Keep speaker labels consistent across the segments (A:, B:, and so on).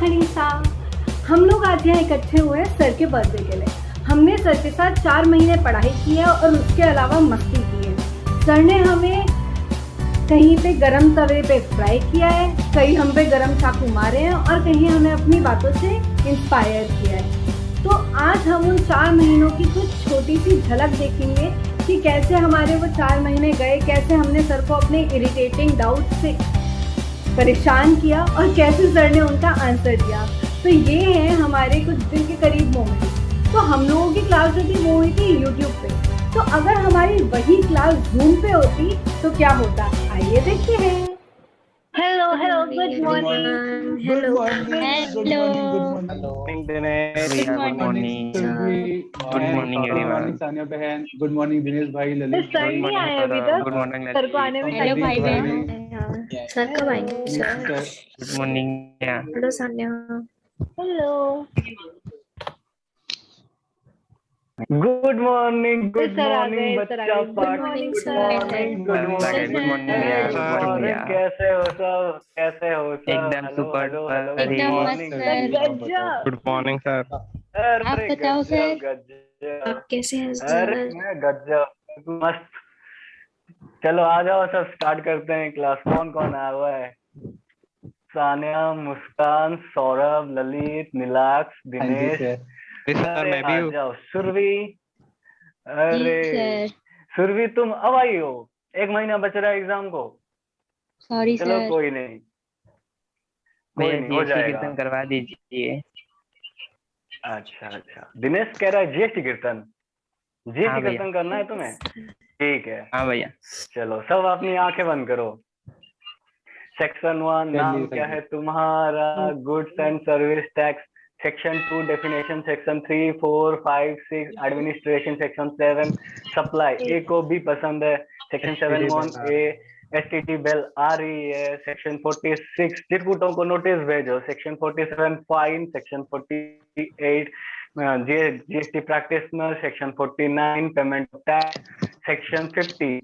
A: खड़ीसा। हम लोग आज यहाँ इकट्ठे हुए हैं सर के बर्थडे के लिए। हमने सर के साथ 4 महीने पढ़ाई की है और उसके अलावा मस्ती की है। सर ने हमें कहीं पे गरम तवे पे फ्राई किया है, कहीं हम पे गरम चाकू मारे हैं और कहीं हमें अपनी बातों से इंस्पायर किया है। तो आज हम उन 4 महीनों की कुछ छोटी सी झलक देखेंगे कि कैसे हमारे वो 4 महीने गए, कैसे हमने सर को अपने इरिटेटिंग डाउट से परेशान किया और कैसे सर ने उनका आंसर दिया। तो ये है हमारे कुछ दिल के करीब मोमेंट। तो हम लोगों की क्लास जो थी वो हुई थी यूट्यूब पे। तो अगर हमारी वही क्लास जूम पे होती तो क्या होता, आइए देखते हैं। Hello good morning.
B: Hello
C: good morning everyone.
B: Sania बहन, गुड मॉर्निंग दिनेश भाई, ललित
A: सर
B: भाई,
A: नहीं आए अभी तक,
C: गुड मॉर्निंग
A: सर को आने में
C: हेलो
A: टाइम
C: भाई
A: लगेगा।
D: सर कब आएंगे sir?
C: Good morning.
D: Hello Sanya.
A: Hello
B: good morning
A: sir आ गए, सर आ
B: बच्चा
A: गए। Good morning sir.
C: Good morning
B: कैसे हो सब? कैसे हो सब?
C: एकदम
B: hello
C: super
B: hello
C: duper.
B: Hello,
C: एकदम
B: गुड
C: मस्त
B: मॉर्निंग
A: गजब।
C: Good morning sir.
D: आप
B: अरे
D: बताओ सर,
B: गजब।
D: आप कैसे हैं
B: अरे
D: सर?
B: मैं गजब मस्त। चलो आ जाओ, सब स्टार्ट करते हैं क्लास। कौन कौन आया हुआ है? सानिया, मुस्कान, सौरभ, ललित, नीलाक्ष, दिनेश।
C: सर
B: अरे
C: मैं भी
B: आ
C: हूँ।
B: जाओ सुरभि।
D: जी
B: अरे
D: सर।
B: सुरभि तुम अब आई हो? 1 महीना बच रहा है एग्जाम को।
D: सॉरी
B: चलो
D: सर।
B: कोई नहीं, कोई
C: भैया
B: नहीं, हो
C: जीएसटी
B: जाएगा।
C: कीर्तन करवा दीजिए।
B: अच्छा अच्छा, दिनेश कह रहा है जीएसटी कीर्तन।
C: हाँ
B: जीएसटी
C: भैया।
B: कीर्तन करना है तुम्हें? ठीक है,
C: हाँ भैया।
B: चलो सब अपनी आंखें बंद करो। सेक्शन 1 नाम क्या है तुम्हारा? Goods and service tax. Section 2 definition. Section 3 4 5 6 administration. Section 7 supply. ए को भी पसंद है। सेक्शन 7 1 ए एसटीटी बेल आ रही है। सेक्शन 46 चिरकुटों को नोटिस भेजो। Section 47 fine. Section 48 GST practitioner. Section 49 payment of tax. Section 50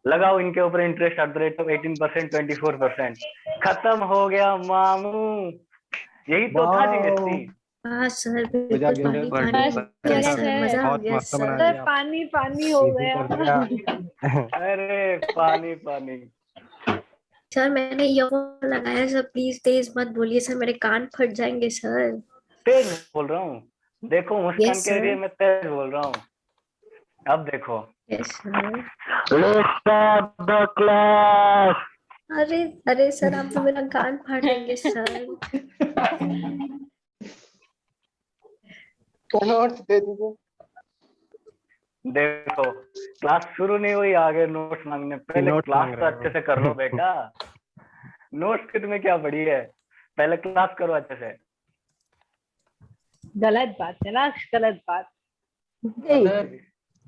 B: लगाओ इनके ऊपर interest at the rate of 18%, 24%। खत्म हो गया मामू। यही तो था जीएसटी।
D: हाँ सर, बिल्कुल पानी पानी हो गया सर, मजा आ गया सर।
A: सर पानी पानी हो गया।
B: अरे पानी पानी।
D: सर मैंने ईयरफोन लगाया सर, प्लीज तेज मत बोलिए सर, मेरे कान फट जाएंगे सर।
B: तेज बोल रहा हूँ, देखो मुस्कान
D: यस
B: कह रही है
D: सर।
B: मैं तेज बोल रहा हूँ। अब देखो,
D: yes sir.
B: Let's start the class.
D: अरे अरे सर, आप तो मेरा कान फाड़ेंगे सर।
B: देखो क्लास शुरू नहीं हुई, आगे नोट्स मांगने। पहले क्लास तो अच्छे से कर लो बेटा। नोट्स की तुम्हें क्या पड़ी है? पहले क्लास करो अच्छे से।
A: गलत बात है ना, गलत बात।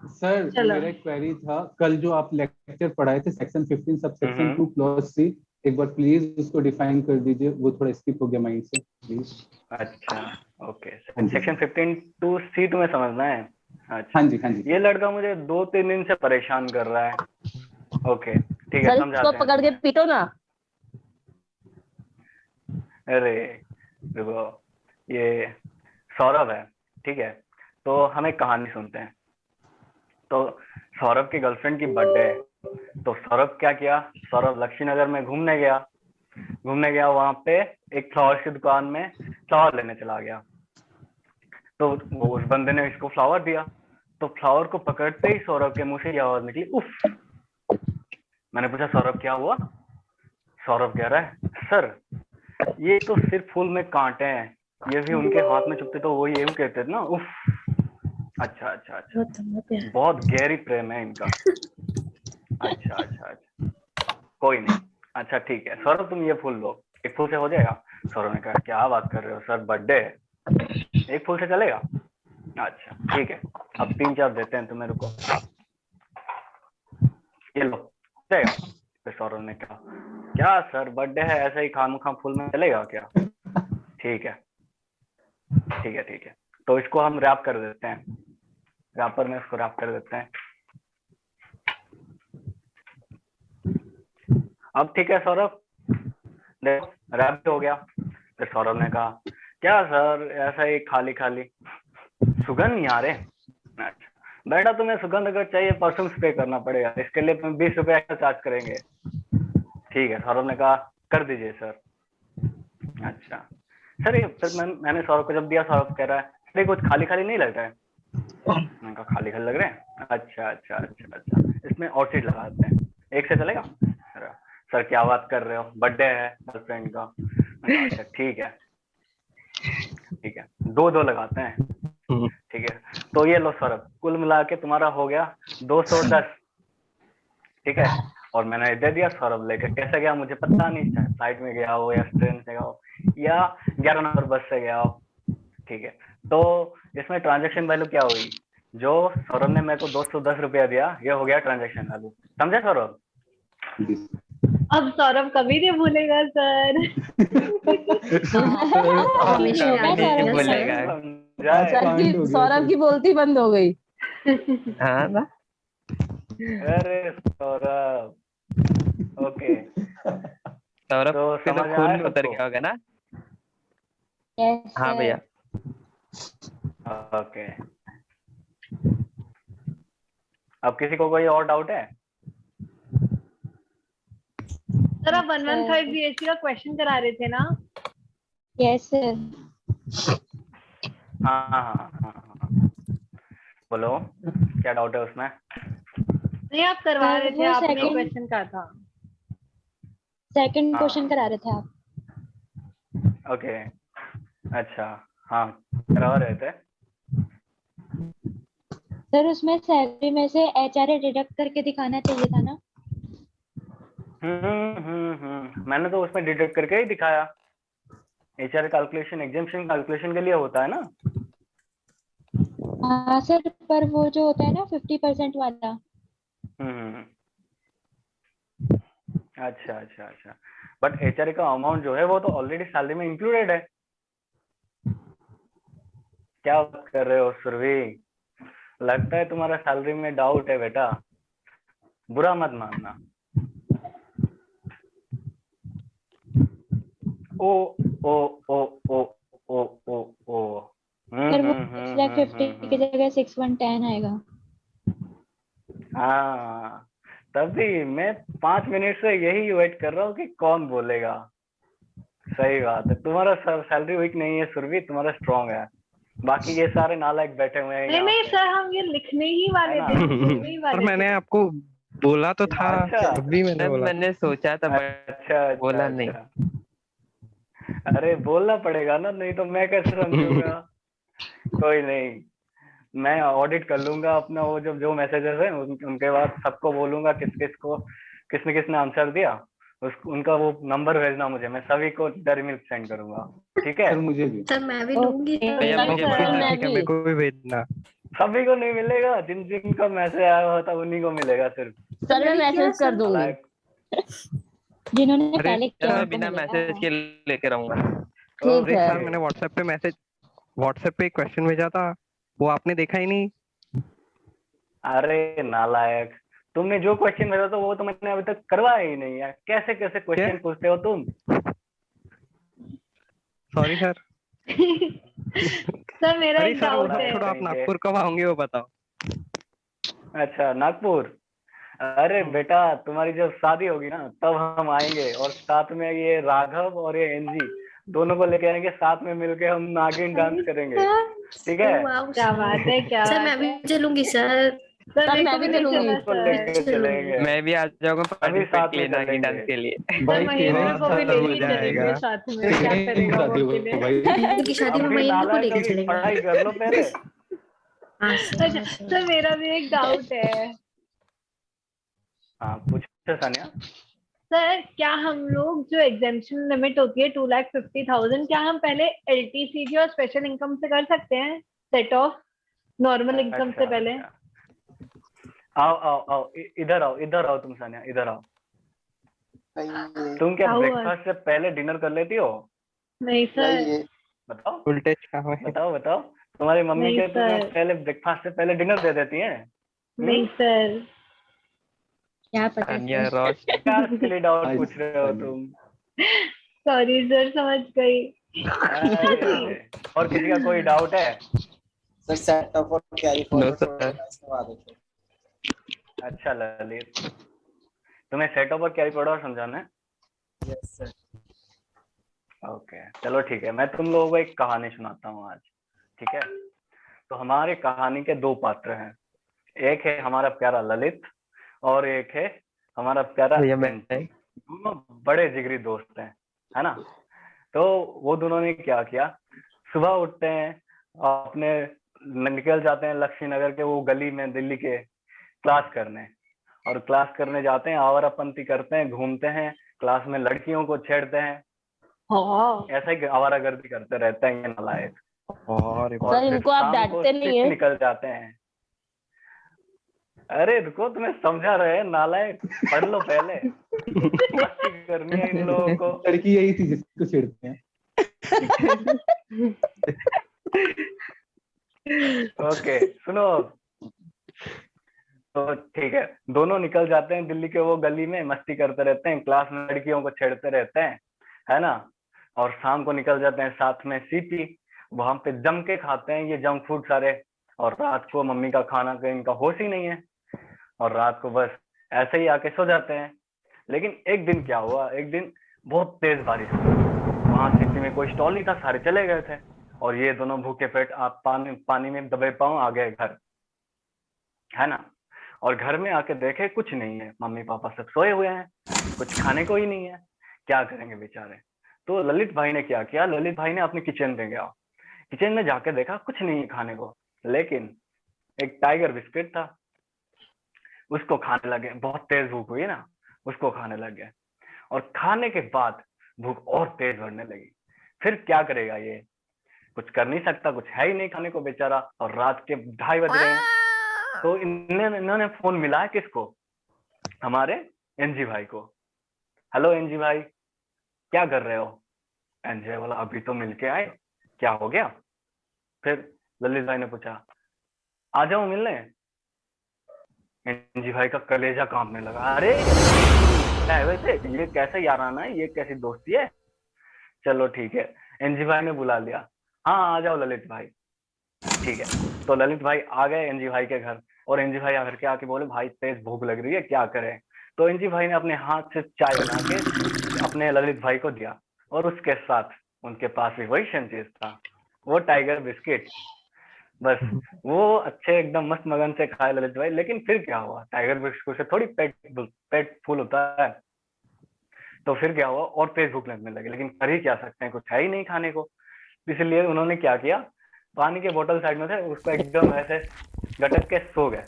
E: सर
A: चलो।
E: मेरा एक क्वेरी था, कल जो आप लेक्चर पढ़ाए थे section 15 sub section 2 clause C, एक बार प्लीज उसको डिफाइन कर दीजिए, वो थोड़ा स्किप हो गया माइंड से प्लीज।
B: अच्छा ओके, सेक्शन 15 टू सी तुम्हें समझना है? अच्छा
E: हाँ जी हाँ जी।
B: ये लड़का मुझे 2-3 दिन से परेशान कर रहा है। ओके ठीक है, समझाते हैं
F: पकड़ के
B: तुम्हें।
F: पीटो ना।
B: अरे देखो, ये सौरभ है, ठीक है? तो हम एक कहानी सुनते हैं। तो सौरभ की गर्लफ्रेंड की बर्थडे है। तो सौरभ क्या किया, सौरभ लक्ष्मी नगर में घूमने गया। वहां पे एक फ्लावर की दुकान में फ्लावर लेने चला गया। तो वो उस बंदे ने इसको फ्लावर दिया। तो फ्लावर को पकड़ते ही सौरभ के मुंह से ये आवाज निकली, उफ। मैंने पूछा सौरभ क्या हुआ? सौरभ कह रहा है सर ये तो सिर्फ फूल में कांटे हैं, ये भी उनके हाथ में चुभते तो वो यूं कहते थे ना, उफ। अच्छा अच्छा अच्छा, बहुत गहरी प्रेम है इनका। अच्छा अच्छा अच्छा, कोई नहीं। अच्छा ठीक है सौरभ, तुम ये फूल लो, एक फूल से हो जाएगा? सौरभ ने कहा क्या बात कर रहे हो सर, बर्थडे है, एक फूल से चलेगा? अच्छा ठीक है, अब 3-4 देते हैं तुम्हें, रुको, ये लो, चलेगा? फिर सौरभ ने कहा क्या सर बर्थडे है, ऐसे ही खामखा फूल में चलेगा क्या? ठीक है ठीक है ठीक है, तो इसको हम रैप कर देते हैं, रैपर में इसको रैप कर देते हैं। अब ठीक है सौरभ, देखो रैप हो गया। फिर सौरभ ने कहा क्या सर ऐसा ही खाली खाली सुगंध नहीं आ रहे। अच्छा बेटा तुम्हें सुगंध अगर चाहिए परफ्यूम्स पे करना पड़ेगा, इसके लिए तुम 20 रुपए एक्स्ट्रा चार्ज करेंगे। ठीक है सौरभ ने कहा कर दीजिए सर। अच्छा सर ये फिर मैंने सौरभ को जब दिया, सौरभ कह रहा है सर कुछ खाली खाली नहीं लग रहा है। मैंने कहा खाली खाली लग रहे हैं, अच्छा अच्छा अच्छा अच्छा इसमें और चीज लगाते हैं, एक से चलेगा। सर क्या बात कर रहे हो, बर्थडे है गर्लफ्रेंड का। अच्छा ठीक है ठीक है, दो लगाते हैं। ठीक है तो ये लो सौरभ, कुल मिला के तुम्हारा हो गया 210। ठीक है और मैंने दे दिया। सौरभ लेके कैसे गया मुझे पता नहीं, चाहे फ्लाइट में गया हो या ट्रेन से गया हो या 11 नंबर बस से गया हो। ठीक है तो इसमें ट्रांजेक्शन वैल्यू क्या हुई, जो सौरभ ने मेरे को 210 रुपया दिया, ये हो गया ट्रांजेक्शन वैल्यू। समझे सौरभ?
A: अब सौरभ कभी नहीं भूलेगा सर।
D: हमेशा याद
C: कभी नहीं
D: रहेगा
C: भूलेगा।
D: सर।
B: समझाए?
E: कांड हो गया
F: सौरभ की
E: सर।
F: बोलती बंद हो गई।
C: हाँ ना,
B: अरे सौरभ ओके
C: सौरभ
B: तो
C: के तो
B: समझ
C: खून
B: आया
C: में उतर
B: सबको?
C: गया होगा ना।
F: Yes,
C: हाँ
F: sir.
C: भैया।
B: ओके अब किसी को कोई और डाउट है?
A: सर आप 115 BHC का क्वेश्चन करा रहे थे ना?
F: Yes, sir.
B: हाँ हाँ हाँ हाँ बोलो क्या डाउट है उसमें?
A: नहीं आप करवा
F: सर,
A: रहे थे,
F: वो
A: आपने
F: second-
A: क्वेश्चन कहा था।
F: सेकंड
B: हाँ।
F: क्वेश्चन करा रहे थे आप।
B: ओके अच्छा हाँ करवा रहे थे।
F: सर उसमें सैलरी में से HRA डिडक्ट करके दिखाना चाहिए था ना।
B: मैंने तो उसमें डिडक्ट करके ही दिखाया। एचआर कैलकुलेशन एग्जाम्पशन कैलकुलेशन के लिए होता है ना।
F: हाँ सर, पर वो जो होता है ना 50% वाला।
B: अच्छा अच्छा अच्छा बट एचआर का अमाउंट जो है वो तो ऑलरेडी सैलरी में इंक्लूडेड है। क्या बात कर रहे हो सुरभि, लगता है तुम्हारा सैलरी में डाउट है बेटा, बुरा मत मानना। ओ ओ ओ ओ ओ ओ ओ
F: सर वो 650 की जगह 6110 आएगा।
B: हाँ तभी मैं 5 मिनट से यही वेट कर रहा हूँ कि कौन बोलेगा। सही बात है, तुम्हारा सैलरी वीक नहीं है सुरभि, तुम्हारा स्ट्रांग है। बाकी ये सारे नालायक बैठे हुए हैं
A: नहीं
B: यहाँ
A: नहीं
B: पे।
A: सर हम ये लिखने ही वाले
B: है
A: थे,
B: ना?
A: हम बोलने ही
G: और
A: वाले
G: मैंने
A: थे।
G: आपको बोला तो था,
B: अच्छा।
G: तब भी मैंने
C: तब
G: बोला।
C: मैंने सोचा था बट
B: अच्छा
C: बोला
B: अच्छा
C: नहीं।
B: अच्छा अरे बोलना पड़ेगा ना, नहीं तो मैं कैसे समझूंगा। कोई नहीं, मैं ऑडिट कर लूंगा अपना वो जो मैसेजेस है उनके बाद सबको बोलूंगा किसने किसने आंसर दिया, उनका वो नंबर भेजना मुझे, मैं सभी को डेयरी मिल्क सेंड करूंगा। ठीक है
E: सर मुझे भी।
D: सर मैं भी लूंगी।
C: भैया
F: सर,
C: मुझे
F: सर,
C: बता
F: मैं
G: ठीक है,
F: भी।
G: मेरे को भी भेजना।
B: सभी को नहीं मिलेगा, जिनका मैसेज आया होता उन्हीं को मिलेगा सिर्फ।
F: सर मैं
D: मैंने किया
F: मैसेज कर
D: सर।
F: दूंगी
B: लाइक
F: जिन्होंने
G: अरे
F: पहले किया
C: मैं
F: उनको
C: बिना
F: मिलेगा।
C: मैसेज के लेके रहूंगा।
F: ठीक
G: अरे
F: है।
G: सर मैंने व्हाट्सएप पे क्वेश्चन भेजा था, वो आपने देखा ही नहीं।
B: अरे नालायक, तुमने जो क्वेश्चन भेजा था वो तो मैंने अभी तक करवाया ही नहीं है। कैसे कैसे क्वेश्चन पूछते हो तुम।
G: Sorry sir.
A: सर मेरा
G: अरे
A: एक
G: सर वो
A: डाउट
G: सब
A: है।
G: छोड़ो, आप नागपुर कब आओगे वो बताओ।
B: अच्छा नागपुर, अरे बेटा तुम्हारी जब शादी होगी ना तब हम आएंगे, और साथ में ये राघव और ये एनजी दोनों को लेके आएंगे, साथ में मिलके हम नागिन डांस करेंगे। ठीक है?
D: वाह
A: क्या बात है, क्या
D: सर
A: बात
D: मैं
A: है।
D: भी चलूंगी सर।
A: सर
F: सर,
A: मेरे
F: मैं
A: को
F: भी
A: भी नहीं
F: चलूंगी।
A: चला
B: को
A: सर।
B: लेके चलेंगे,
C: मैं भी आ जाऊंगा
B: अभी
C: पार्टिसिपेट
B: साथ
C: के
B: में
C: लिए नागिन
B: चलेंगे।
C: डांस के लिए।
A: सर
E: भाई
A: महेंद्र को भी
G: सर,
A: लेके ही
G: मजा
A: चलेंगे
G: आएगा।
A: साथ में, क्या करेगा वो
E: शादी हो
A: अकेले।
E: भाई।
D: उनकी शादी में
B: अभी
D: महेंद्र को
B: नालायक
D: लेके
B: अभी
D: चलेंगे।
B: पढ़ाई कर लो पहले।
D: हाँ सर,
A: अच्छा
D: हाँ सर।
A: सर मेरा भी एक डाउट है।
B: हाँ पूछो सानिया।
A: सर क्या हम लोग जो एग्जेम्पशन लिमिट होती है 2,50,000, क्या हम पहले LTCG और स्पेशल इनकम से कर सकते हैं, सेट ऑफ नॉर्मल इनकम से पहले?
B: अच्छा। आओ आओ आओ इधर आओ तुम सानिया, इधर आओ। तुम क्या
A: क्या हुआ?
B: ब्रेकफास्ट से पहले डिनर कर लेती हो?
A: नहीं सर।
B: बताओ
G: उल्टे काम है।
B: बताओ तुम्हारी मम्मी
A: नहीं
B: के तुम्हें
A: सर।
B: पहले ब्रेकफास्ट से पहले डिनर दे देती हैं?
A: नहीं सर।
F: क्या पता
C: तानिया
F: सर।
C: रोश
B: क्या के लिए डाउट पूछ रहे हो तुम?
A: सॉरी सर, समझ गई।
B: अरे, और किसी का कोई डाउट है?
H: सर सेट ऑफ और कैरी
C: नो
H: फॉरवर्ड
C: सर।
H: करवा देते।
B: अच्छा ललित, तुम्हें सेट ऑफ और कैरी फॉरवर्ड समझाना है?
H: Yes sir.
B: ओके चलो ठीक है, मैं तुम लोगों को एक कहानी सुनाता हूँ आज, ठीक है? तो हमारी कहानी के दो पात्र हैं, एक है हमारा प्यारा ललित और एक है हमारा प्यारा
C: भैया मैं
B: एनजी। दोनों बड़े जिगरी दोस्त हैं, है ना? तो वो दोनों ने क्या किया, सुबह उठते हैं, अपने निकल जाते हैं लक्ष्मी नगर के वो गली में दिल्ली के क्लास करने, और क्लास करने जाते हैं, आवारापंती करते हैं, घूमते हैं, क्लास में लड़कियों को छेड़ते हैं,
F: हाँ
B: ऐसा ही आवारागर्दी करते रहते हैं ये नालायक।
G: अरे
B: और
F: सर,
B: फिर
F: इनको आप
B: शाम को
F: डांटते नहीं
B: सिर्फ
F: है?
B: निकल जाते हैं। अरे रुको, तुम्हें समझा रहे हैं नालायक, पढ़ लो पहले। मस्ती करनी है इन लोगों को।
E: लड़की यही थी जिसको छेड़ते हैं।
B: ओके सुनो, तो ठीक है, दोनों निकल जाते हैं दिल्ली के वो गली में, मस्ती करते रहते हैं, क्लास में लड़कियों को छेड़ते रहते हैं, है ना? और शाम को निकल जाते हैं साथ में सीपी, वहां पे जम के खाते हैं ये जंक फूड सारे, और रात को मम्मी का खाना का इनका होश ही नहीं है, और रात को बस ऐसे ही आके सो जाते हैं। लेकिन एक दिन क्या हुआ, एक दिन बहुत तेज बारिश हुई, वहां सिटी में कोई स्टॉल नहीं था, सारे चले गए थे, और ये दोनों भूखे पेट आप पानी में दबे पांव आ गए घर, है ना? और घर में आके देखे कुछ नहीं है, मम्मी पापा सब सोए हुए हैं, कुछ खाने को ही नहीं है, क्या करेंगे बेचारे? तो ललित भाई ने क्या किया, ललित भाई ने अपने किचन में गया, किचन में जाके देखा कुछ नहीं है खाने को, लेकिन एक टाइगर बिस्किट था, उसको खाने लगे, बहुत तेज भूख हुई ना, उसको खाने लगे, और खाने के बाद भूख और तेज बढ़ने लगी। फिर क्या करेगा ये, कुछ कर नहीं सकता, कुछ है ही नहीं खाने को बेचारा, और रात के 2:30 बज रहे हैं। तो इन्होंने फोन मिलाया किसको, हमारे एनजी भाई को। हेलो एनजी भाई, क्या कर रहे हो? एनजी बोला अभी तो मिलके आए, क्या हो गया? फिर ललित भाई ने पूछा आ जाओ मिलने। एनजी भाई का कलेजा कांपने लगा, अरे क्या है वैसे, ये कैसे याराना है, ये कैसी दोस्ती है? चलो ठीक है, एनजी भाई ने बुला लिया, हाँ आ जाओ ललित भाई। ठीक है, तो ललित भाई आ गए एनजी भाई के घर, और एनजी भाई घर के आके बोले भाई तेज भूख लग रही है, क्या करें? तो एनजी भाई ने अपने हाथ से चाय बना के अपने ललित भाई को दिया, और उसके साथ उनके पास भी वही चीज था, वो टाइगर बिस्किट। बस वो अच्छे एकदम मस्त मगन से खाए ललित भाई। लेकिन फिर क्या हुआ, टाइगर बिस्कुट से थोड़ी पेट फुल होता है, तो फिर क्या हुआ, और तेज भूख लगने लगी, लेकिन कर ही क्या सकते हैं, कुछ है ही नहीं खाने को। इसलिए उन्होंने क्या किया, पानी के बोतल साइड में थे, उसको एकदम ऐसे गटक के सो गए।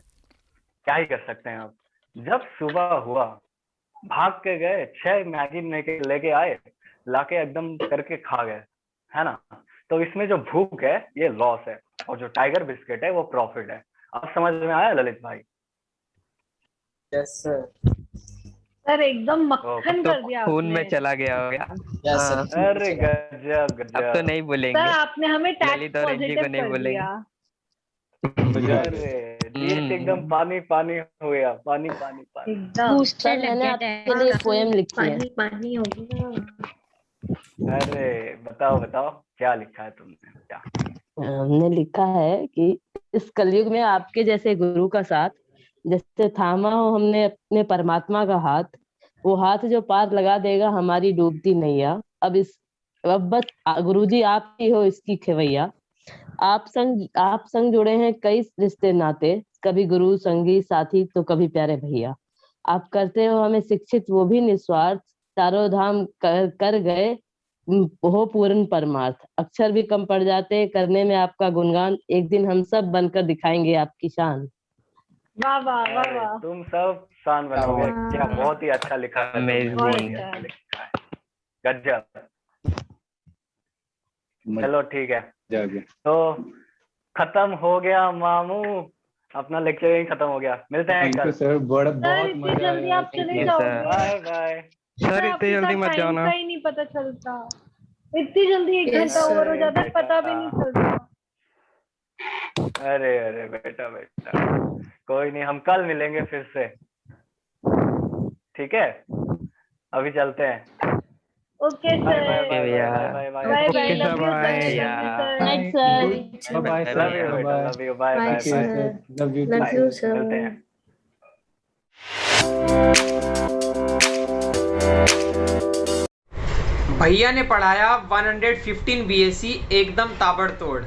B: क्या ही कर सकते हैं आप। जब सुबह हुआ, भाग के गए, 6 मैगी लेके आए, लाके एकदम करके खा गए, है ना? तो इसमें जो भूख है ये लॉस है, और जो टाइगर बिस्किट है वो प्रॉफिट है। अब समझ में आया ललित भाई?
H: Yes sir.
A: सर एकदम मक्खन
C: तो
A: कर दिया
C: खून
A: आपने।
C: में चला गया हो गया।
H: यस
C: हाँ,
H: सर।
B: अरे गजब
C: अब तो
B: गजब।
C: नहीं
A: सर
C: बोलेंगे,
A: आपने हमें टैक्स
C: ललित और एनजी
A: पॉजिटिव
C: को नहीं
A: कर
C: बोलेंगे।
A: दिया।
E: मजा आ गया।
B: अरे दिल एकदम पानी पानी हो गया, पानी पानी पानी।
A: एकदम
D: बूस्टर
F: सर,
D: लग
F: मैंने
D: गया
F: आपके लिए
D: टैक्स
F: पोएम
D: का,
F: लिखी है।
D: पानी पानी हो गया।
B: अरे बताओ बताओ, क्या लिखा है तुमने? क्या?
F: हमने लिखा है कि इस कलयुग में आपके जैसे गुरु का साथ, जैसे थामा हो हमने अपने परमात्मा का हाथ, वो हाथ जो पार लगा देगा हमारी डूबती नैया। अब बस गुरुजी आप ही हो इसकी खेवैया। आप संग जुड़े हैं कई रिश्ते नाते, कभी गुरु संगी साथी तो कभी प्यारे भैया। आप करते हो हमें शिक्षित वो भी निस्वार्थ, चारों धाम कर गए हो पूर्ण परमार्थ। अक्षर भी कम पड़ जाते करने में आपका गुणगान, एक दिन हम सब बनकर दिखाएंगे आपकी शान।
A: वाह वाह वाह
B: अरे
A: वाह,
B: तुम सब शान बनोगे, क्या बहुत ही अच्छा लिखा है तुमने,
C: Amazing.
B: बहुत ही अच्छा लिखा है, गजब। चलो ठीक है,
E: मजा आ गया।
B: तो खत्म हो गया मामू, अपना लेक्चर यही खत्म हो गया। मिलते हैं
E: थैंक यू
B: कल।
E: सर,
A: सर
E: बहुत
A: इतनी
E: मजा
A: जल्दी
E: आया।
A: आप चले
C: you,
A: जाओगे?
C: sir.
B: Bye bye.
G: सर
A: आपके
G: इतनी जल्दी
A: साथ
G: मत
A: टाइम
G: जाना।
A: का ही नहीं पता चलता, इतनी जल्दी 1
D: Yes,
A: घंटा ओवर हो
D: sir.
A: जाता है, पता भी नहीं चलता।
B: अरे अरे बेटा बेटा, कोई नहीं, हम कल मिलेंगे फिर से, ठीक है? अभी चलते हैं।
A: Okay
B: bye
A: sir,
B: bye bye
C: भैया।
B: Bye bye
A: bye
B: bye
A: bye,
G: Okay,
A: love you
G: bye.
A: Sir,
C: Yeah.
F: Night, sir.
E: Bye bye,
B: love
E: sir.
B: You बेटा,
E: Bye.
B: Love you, bye
D: Bye,
B: bye
E: Okay,
B: bye,
E: sir. Love you too.
D: Love you, sir.
B: मिलते हैं।
I: भैया ने पढ़ाया 115 BSc एकदम ताबड़तोड़।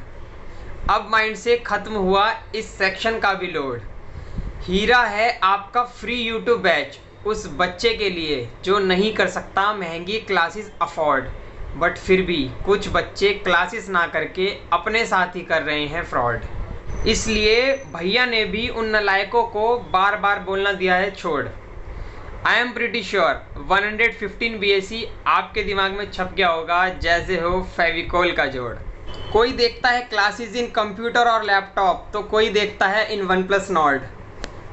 I: अब mind से खत्म हुआ इस सेक्शन का भी लोड। हीरा है आपका फ्री यूट्यूब बैच उस बच्चे के लिए जो नहीं कर सकता महंगी क्लासेस अफोर्ड, बट फिर भी कुछ बच्चे क्लासेस ना करके अपने साथ ही कर रहे हैं फ्रॉड। इसलिए भैया ने भी उन नालायकों को बार बार बोलना दिया है छोड़। I am pretty sure 115 BSc आपके दिमाग में छप गया होगा जैसे हो फेविकोल का जोड़। कोई देखता है क्लासेस इन कंप्यूटर और लैपटॉप तो कोई देखता है इन OnePlus Nord।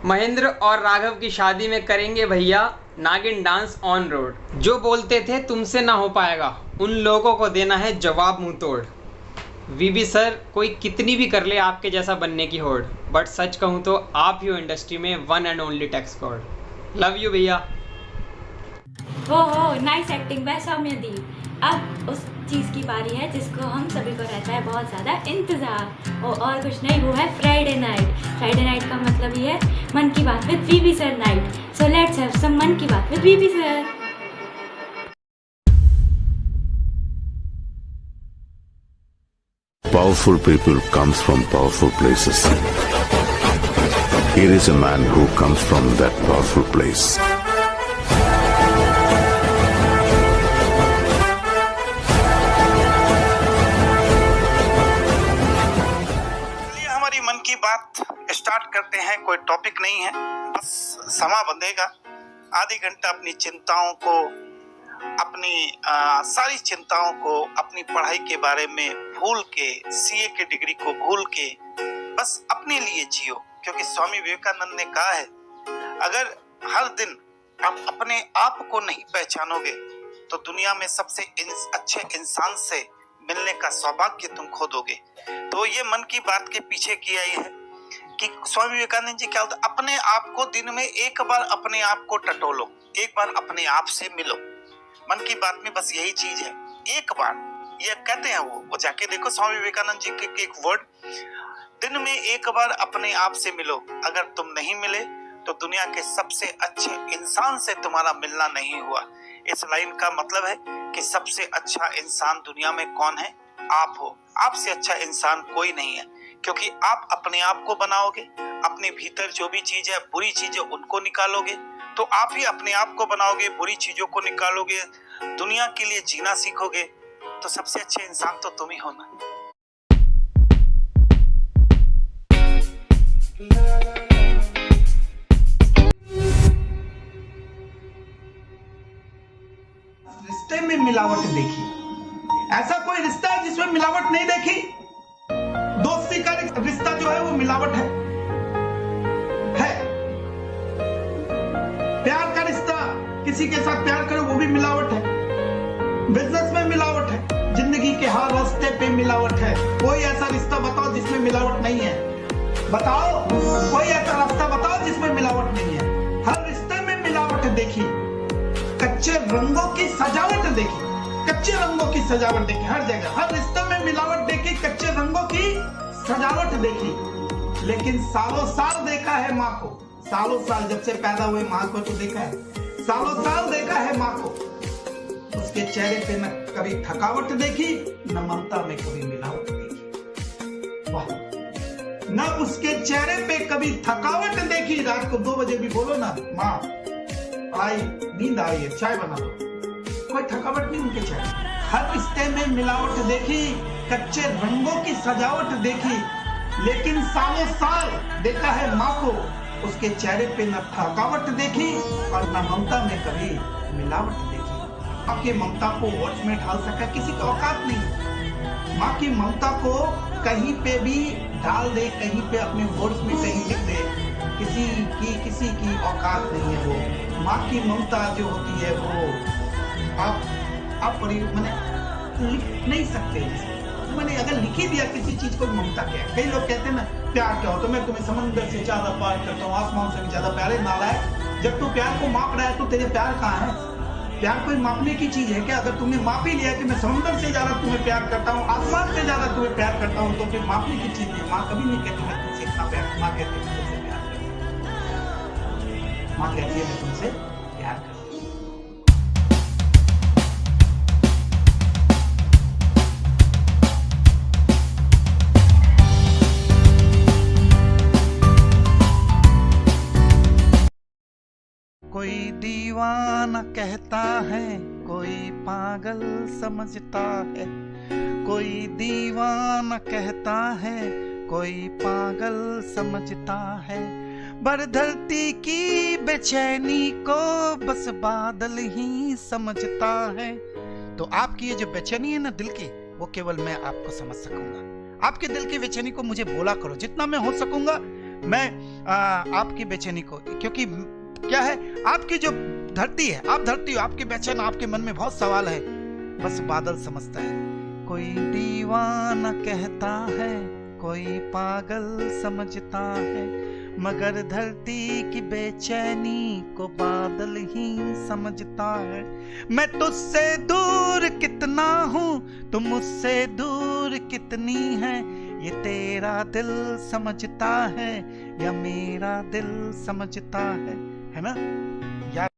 I: महेंद्र और राघव की शादी में करेंगे भैया नागिन डांस ऑन रोड। जो बोलते थे तुमसे ना हो पाएगा उन लोगों को देना है जवाब मुंह तोड़। वीबी सर कोई कितनी भी कर ले आपके जैसा बनने की होड़, बट सच कहूँ तो आप ही हो इंडस्ट्री में one and only tax God. Love you भैया।
J: हो नाइस एक्टिंग बाय सौम्य दी। अब उस चीज़ की बारी है जिसको हम सभी को रहता है बहुत ज़्यादा इंतज़ार, और कुछ नहीं, वो है फ्राइडे नाइट। फ्राइडे नाइट का मतलब ये है Mann Ki Baat with VB sir night. So let's have some Mann Ki Baat with VB sir.
K: Powerful people comes from powerful places. Here is a man who comes from that powerful place.
L: चलिए हमारी मन की बात start करते हैं। कोई टॉपिक नहीं है, बस समा बंधेगा आधी घंटा अपनी चिंताओं को, अपनी सारी चिंताओं को, अपनी पढ़ाई के बारे में भूल के, सीए की डिग्री को भूल के बस अपने लिए जियो। क्योंकि स्वामी विवेकानंद ने कहा है अगर हर दिन आप अपने आप को नहीं पहचानोगे तो दुनिया में सबसे अच्छे इंसान से मिलने का सौभाग्य तुम खो दोगे। तो ये मन की बात के पीछे किया ये है कि स्वामी विवेकानंद जी क्या होता है, अपने आप को दिन में एक बार अपने आप को टटोलो, एक बार अपने आप से मिलो। मन की बात में बस यही चीज है, एक बार ये कहते हैं वो जाके देखो स्वामी विवेकानंद जी के एक वर्ड, दिन में एक बार अपने आप से मिलो। अगर तुम नहीं मिले तो दुनिया के सबसे अच्छे इंसान से तुम्हारा मिलना नहीं हुआ। इस लाइन का मतलब है कि सबसे अच्छा इंसान दुनिया में कौन है? आप हो। आपसे अच्छा इंसान कोई नहीं है, क्योंकि आप अपने आप को बनाओगे, अपने भीतर जो भी चीज है, बुरी चीजें उनको निकालोगे तो आप ही अपने आप को बनाओगे, बुरी चीजों को निकालोगे, दुनिया के लिए जीना सीखोगे, तो सबसे अच्छे इंसान तो तुम ही हो ना।
M: रिश्ते में मिलावट देखी, ऐसा कोई रिश्ता है जिसमें मिलावट नहीं देखी? दोस्ती का रिश्ता जो है वो मिलावट है। प्यार का रिश्ता, किसी के साथ प्यार करो वो भी मिलावट है। बिजनेस में मिलावट है, जिंदगी के हर रास्ते पे मिलावट है। कोई ऐसा रिश्ता बताओ जिसमें मिलावट नहीं है? बताओ कोई ऐसा रास्ता बताओ जिसमें मिलावट नहीं है। हर रिश्ते में मिलावट देखी, कच्चे रंगों की सजावट देखी, कच्चे रंगों की सजावट देखी हर जगह। हर रिश्ते में मिलावट देखी, कच्चे रंगों की सजावट देखी। लेकिन सालों साल देखा है माँ को, सालों साल जब से पैदा हुए माँ को तो देखा है, सालों साल देखा है माँ को। उसके चेहरे पे न कभी थकावट देखी, न ममता में कभी मिलावट देखी। वाह, न उसके चेहरे पे कभी थकावट देखी। रात को 2 बजे भी बोलो ना, माँ आई नींद आ रही है, चाय बना दो, कोई थकावट नहीं उनके चेहरे। हर रिश्ते में मिलावट देखी, कच्चे रंगों की सजावट देखी, लेकिन सालों साल देखा है माँ को, उसके चेहरे पे न थकावट देखी और न ममता में कभी मिलावट देखी। माँ की ममता को वर्ड्स में ढाल सका किसी का औकात नहीं। माँ की ममता को कहीं पे भी डाल दे, कहीं पे अपने वर्ड्स में कहीं लिख दे, किसी की औकात नहीं है वो। माँ की ममता जो होती है वो आप मैंने लिख नहीं सकते। मैंने अगर लिखी दिया किसी चीज को ममता क्या है। कई लोग कहते हैं ना प्यार क्या हो, तो मैं तुम्हें समंदर से ज्यादा प्यार करता हूँ, आसमान से भी ज्यादा प्यारे। नालायक, जब तू प्यार को माप रहा है तो तेरे प्यार कहाँ है? प्यार कोई मापने की चीज है क्या? अगर तुमने माप ही लिया कि मैं समुद्र से ज्यादा तुम्हें प्यार करता हूँ, आसमान से ज्यादा तुम्हें प्यार करता हूँ, तो फिर मापने की चीज नहीं। माँ कभी नहीं कहती मैं तुमसे इतना प्यार, माँ कहती है मैं तुमसे प्यार करती हूँ। माँ कहती है मैं तुमसे प्यार करती हूँ। कोई दीवाना कहता है, कोई पागल समझता है। कोई दीवाना कहता है, कोई पागल समझता है। बर धरती की बेचैनी को बस बादल ही समझता है। तो आपकी ये जो बेचैनी है ना दिल की, वो केवल मैं आपको समझ सकूंगा। आपके दिल की बेचैनी को मुझे बोला करो, जितना मैं हो सकूंगा मैं आपकी बेचैनी को, क्योंकि क्या है आपकी जो धरती है, आप धरती हो, आपकी बेचैन, आपके मन में बहुत सवाल है, बस बादल समझता है। कोई दीवाना कहता है, कोई पागल समझता है, मगर धरती की बेचैनी को बादल ही समझता है। मैं तुझसे दूर कितना हूँ, तुम मुझसे दूर कितनी है, ये तेरा दिल समझता है या मेरा दिल समझता है ना यार।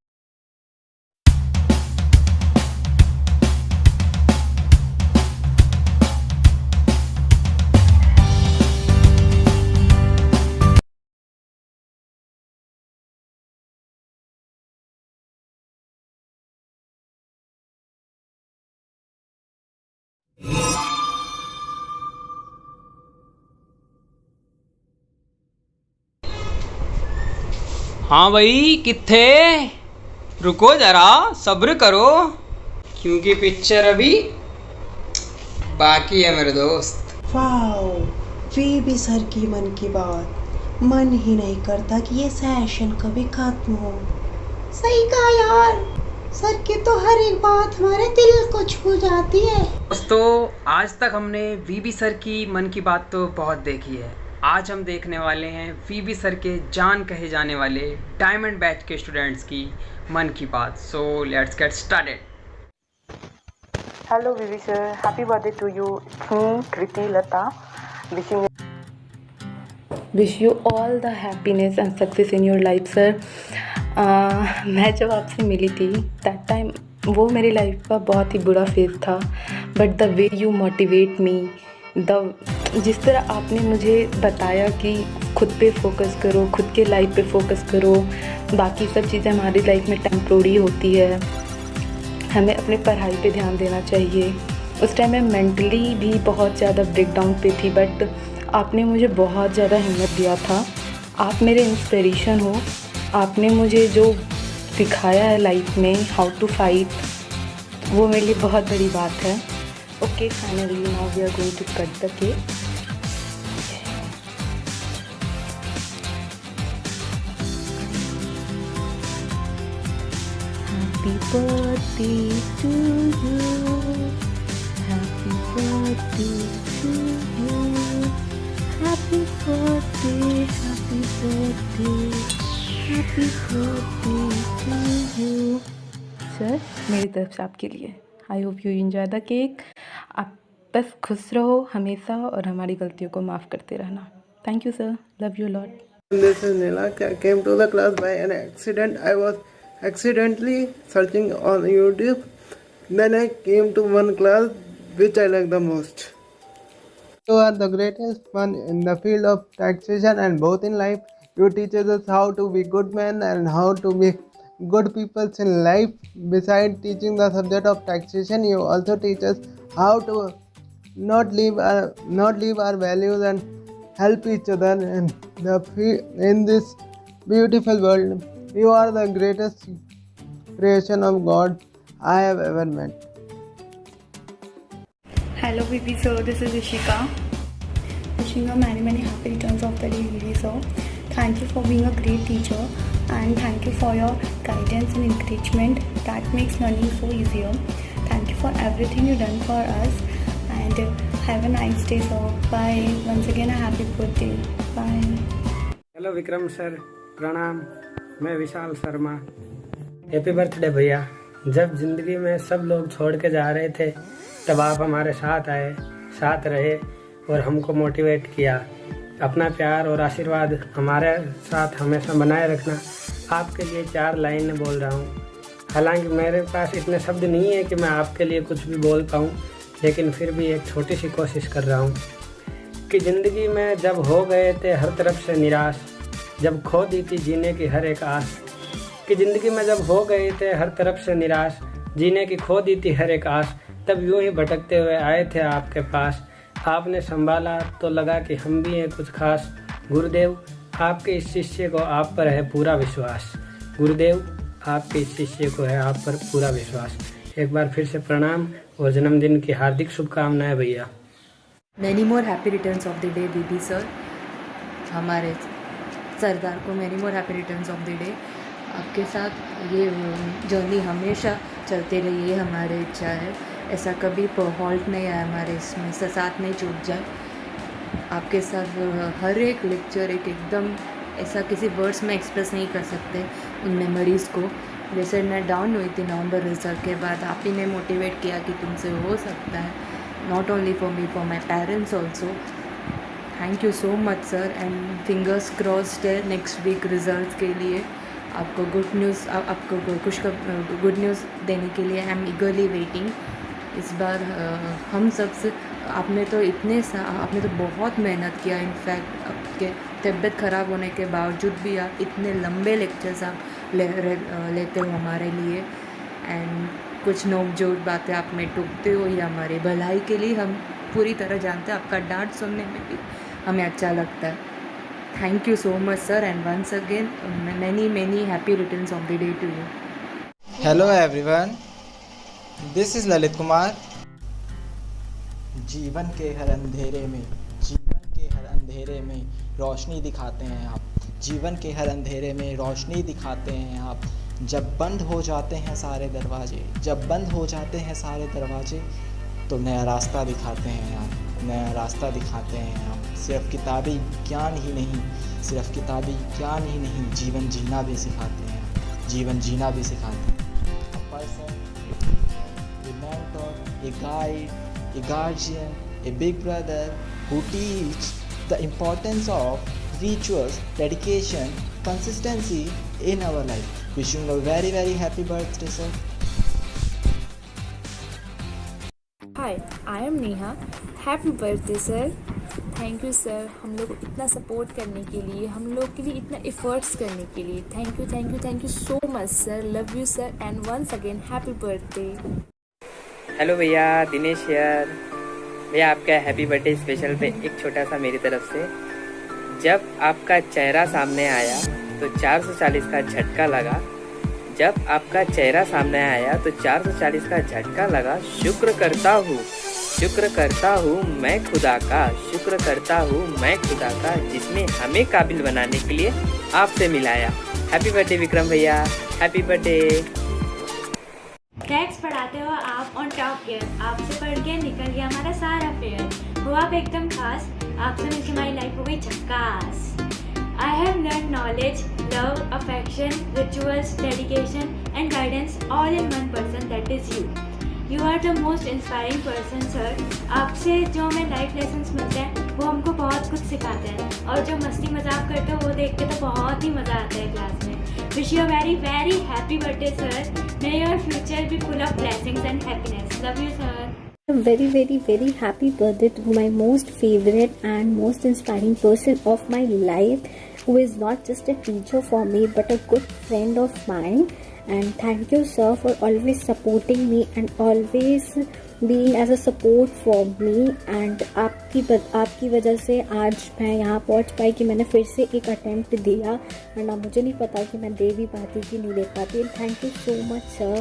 I: हाँ भाई कित्थे, रुको जरा सब्र करो, क्योंकि पिक्चर अभी बाकी है मेरे दोस्त।
N: वाओ, वीबी सर की मन की बात, मन ही नहीं करता कि ये सेशन कभी खत्म हो। सही कहा यार, सर की तो हर एक बात हमारे दिल को छू जाती है।
I: दोस्तों आज तक हमने वीबी सर की मन की बात तो बहुत देखी है। आज हम देखने वाले हैं वीबी सर के जान कहे जाने वाले डायमंड बैच के स्टूडेंट्स की Mann Ki Baat. So let's get started.
O: Hello VB sir, happy birthday to you. It's me Kriti Lata,
P: wish you all the happiness and success in your life sir. मैं जब आपसे मिली थी दैट टाइम वो मेरी लाइफ का बहुत ही बुरा फेज था, but the way you motivate me, जिस तरह आपने मुझे बताया कि खुद पे फोकस करो, खुद के लाइफ पे फोकस करो, बाकी सब चीज़ें हमारी लाइफ में टेम्प्रोरी होती है, हमें अपने पढ़ाई पे ध्यान देना चाहिए। उस टाइम मैं मेंटली भी बहुत ज़्यादा ब्रेकडाउन पे थी, बट आपने मुझे बहुत ज़्यादा हिम्मत दिया था। आप मेरे इंस्पिरेशन हो, आपने मुझे जो सिखाया है लाइफ में हाउ टू फाइट, वो मेरे लिए बहुत बड़ी बात है। Okay, finally now we are going to cut the cake. Happy birthday to you, happy birthday to you, happy birthday, happy birthday, happy birthday to you। Sir मेरी तरफ से आपके लिए I hope you enjoy the cake. आप बस खुश रहो हमेशा और हमारी गलतियों को माफ़ करते रहना। Thank you sir, love you lot.
Q: This is Nila. Came to the class by an accident. I was accidentally searching on YouTube. Then I came to one class which I like the most. You are the greatest one in the field of taxation and both in life. You teach us how to be good men and how to be good people in life. Besides teaching the subject of taxation, you also teach us how to not leave our values and help each other in this beautiful world. You are the greatest creation of God I have ever met.
R: Hello VP sir, this is Ishika. Wishing you many happy returns of the day VP sir. Thank you for being a great teacher and thank you for your guidance and encouragement that makes learning so easier. Thank you for everything you done for us and have a nice day sir. Bye. Once again a happy birthday. Bye.
S: Hello Vikram sir, प्रणाम। मैं Vishal Sharma. Happy birthday भैया। जब जिंदगी में सब लोग छोड़ के जा रहे थे तब आप हमारे साथ आए, साथ रहे और हमको मोटिवेट किया। अपना प्यार और आशीर्वाद हमारे साथ हमेशा बनाए रखना। आपके लिए 4 लाइनें बोल रहा हूँ। हालांकि मेरे पास इतने शब्द नहीं है कि मैं आपके लिए कुछ भी बोल पाऊँ, लेकिन फिर भी एक छोटी सी कोशिश कर रहा हूँ कि ज़िंदगी में जब हो गए थे हर तरफ से निराश, जब खो दी थी जीने की हर एक आस, कि ज़िंदगी में जब हो गए थे हर तरफ से निराश, जीने की खो दी थी हर एक आस, तब यूं ही भटकते हुए आए थे आपके पास। आपने संभाला तो लगा कि हम भी हैं कुछ खास। गुरुदेव, आपके इस शिष्य को आप पर है पूरा विश्वास। गुरुदेव, आपके इस शिष्य को है आप पर पूरा विश्वास। एक बार फिर से प्रणाम और जन्मदिन की हार्दिक शुभकामनाएं भैया।
T: Many more happy returns of the day BB sir. हमारे सरदार को many more happy returns of the day. आपके साथ ये जर्नी हमेशा चलते रही, ये हमारी इच्छा है। ऐसा कभी हॉल्ट नहीं आया हमारे इसमें, साथ नहीं छूट जाए। आपके साथ हर एक लेक्चर एकदम ऐसा किसी वर्ड्स में एक्सप्रेस नहीं कर सकते उन मेमोरीज़ को। जैसे मैं डाउन हुई थी नवंबर रिजल्ट के बाद, आप ही ने मोटिवेट किया कि तुमसे हो सकता है। Not only for me, for my parents also. Thank you so much sir and fingers crossed है नेक्स्ट वीक रिजल्ट के लिए। आपको गुड न्यूज़, आपको गुड न्यूज़ देने के लिए आई एम ईगरली वेटिंग। इस बार हम सबसे आपने तो बहुत मेहनत किया। इनफैक्ट आपके तबीयत ख़राब होने के बावजूद भी आप इतने लंबे लेक्चर्स आप लेते हो हमारे लिए। एंड कुछ नोक-झोंक बातें आप में टोकते हो, ये हमारी भलाई के लिए हम पूरी तरह जानते हैं। आपका डांट सुनने में भी हमें अच्छा लगता है। Thank you so much sir and once again many happy returns of the day to you.
H: Hello everyone, this is Lalit Kumar. जीवन के हर अंधेरे में रोशनी दिखाते हैं आप। जीवन के हर अंधेरे में रोशनी दिखाते हैं आप। जब बंद हो जाते हैं सारे दरवाजे, तो नया रास्ता दिखाते हैं आप। सिर्फ किताबी ज्ञान ही नहीं, जीवन जीना भी सिखाते हैं। A person, a mentor, a guide, a guardian, a big brother who teach the importance of rituals, dedication, consistency in our life. Wishing a very very happy birthday sir.
U: Hi, I am Neha. Happy birthday sir. Thank you sir, हम लोग को इतना support करने के लिए, हम लोग के लिए इतना एफर्ट्स करने के लिए। Thank you so much sir. Love you sir and once again happy birthday.
C: Hello भैया, दिनेश हियर। भैया आपका हैप्पी बर्थडे स्पेशल पे एक छोटा सा मेरी तरफ से। जब आपका चेहरा सामने आया तो 440 का झटका लगा। शुक्र करता हूँ मैं खुदा का जिसने हमें काबिल बनाने के लिए आपसे मिलाया। हैप्पी बर्थडे विक्रम भैया, हैप्पी बर्थडे।
J: टैक्स पढ़ाते हो आप ऑन टॉप गियर। आपसे पढ़ के निकल गया हमारा सारा फेयर। हो आप एकदम खास, आपसे मिलकर हमारी लाइफ हो गई झक्कास। I have learned knowledge, love, affection, rituals, dedication and guidance all in one person, that is you. You are the most inspiring person, sir. आपसे जो हमें लाइफ लेसन्स मिलते हैं वो हमको बहुत कुछ सिखाते हैं, और जो मस्ती मजाक करते हो वो देख के तो बहुत ही मज़ा आता है क्लास में। Wish you very very happy birthday sir. May your future be full of blessings and happiness. Love you sir.
V: A very happy birthday to my most favorite and most inspiring person of my life, who is not just a teacher for me but a good friend of mine. And thank you sir for always supporting me and always being as a support for me. And आपकी वजह से आज मैं यहाँ पहुँच पाई कि मैंने फिर से एक अटेम्प्ट दिया, वरना मुझे नहीं पता कि मैं दे भी पाती कि नहीं दे पाती। Thank you so much sir,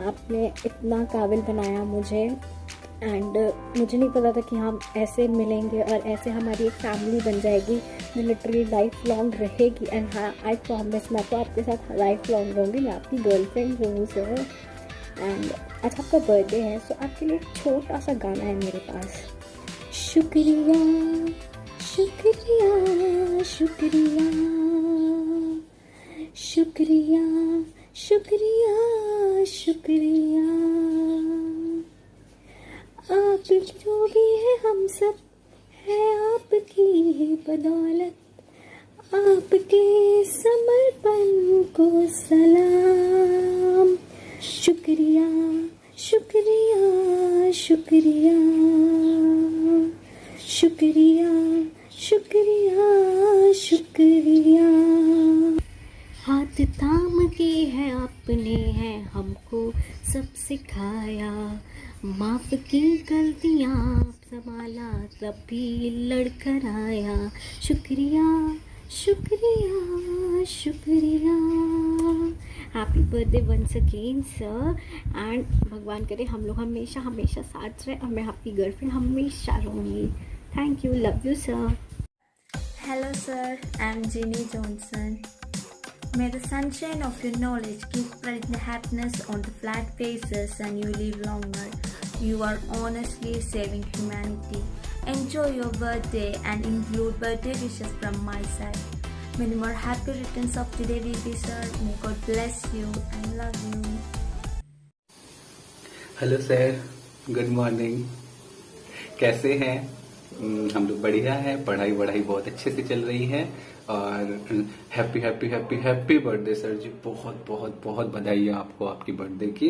V: आपने इतना काबिल बनाया मुझे। एंड मुझे नहीं पता था कि हम ऐसे मिलेंगे और ऐसे हमारी एक फैमिली बन जाएगी जो लिटरली लाइफ लॉन्ग रहेगी। एंड हाँ, आई प्रॉमिस मैं तो आपके साथ लाइफ लॉन्ग रहूँगी, मैं आपकी गर्लफ्रेंड हूँ सर। एंड आज आपका बर्थडे है, सो आपके लिए एक छोटा सा गाना है मेरे पास। शुक्रिया शुक्रिया शुक्रिया शुक्रिया शुक्रिया शुक्रिया। आप जो भी है हम सब है आपकी ही बदौलत, आपके समर्पण को सलाम। शुक्रिया शुक्रिया शुक्रिया शुक्रिया शुक्रिया शुक्रिया। हाथ थाम के है आपने है हमको सब सिखाया, माफ की गलतियाँ संभाला तब भी लड़कर आया। शुक्रिया शुक्रिया शुक्रिया। Happy birthday once again sir, and भगवान करे हम लोग हमेशा हमेशा साथ रहे और मैं आपकी गर्लफ्रेंड हमेशा रहूँगी। Thank you, love you sir.
J: Hello sir, I'm Ginny Johnson. May the sunshine of your knowledge keep spreading the happiness on the flat faces and you live longer. You are honestly saving humanity. Enjoy your birthday and include birthday wishes from my side. Many more happy returns of the day, baby sir. May God bless you and love you.
A: Hello sir, good morning. कैसे हैं? हम लोग बढ़िया हैं, पढ़ाई बहुत अच्छे से चल रही है और happy happy happy happy birthday sir ji. बहुत बहुत बहुत बधाई है आपको आपकी बर्थडे की,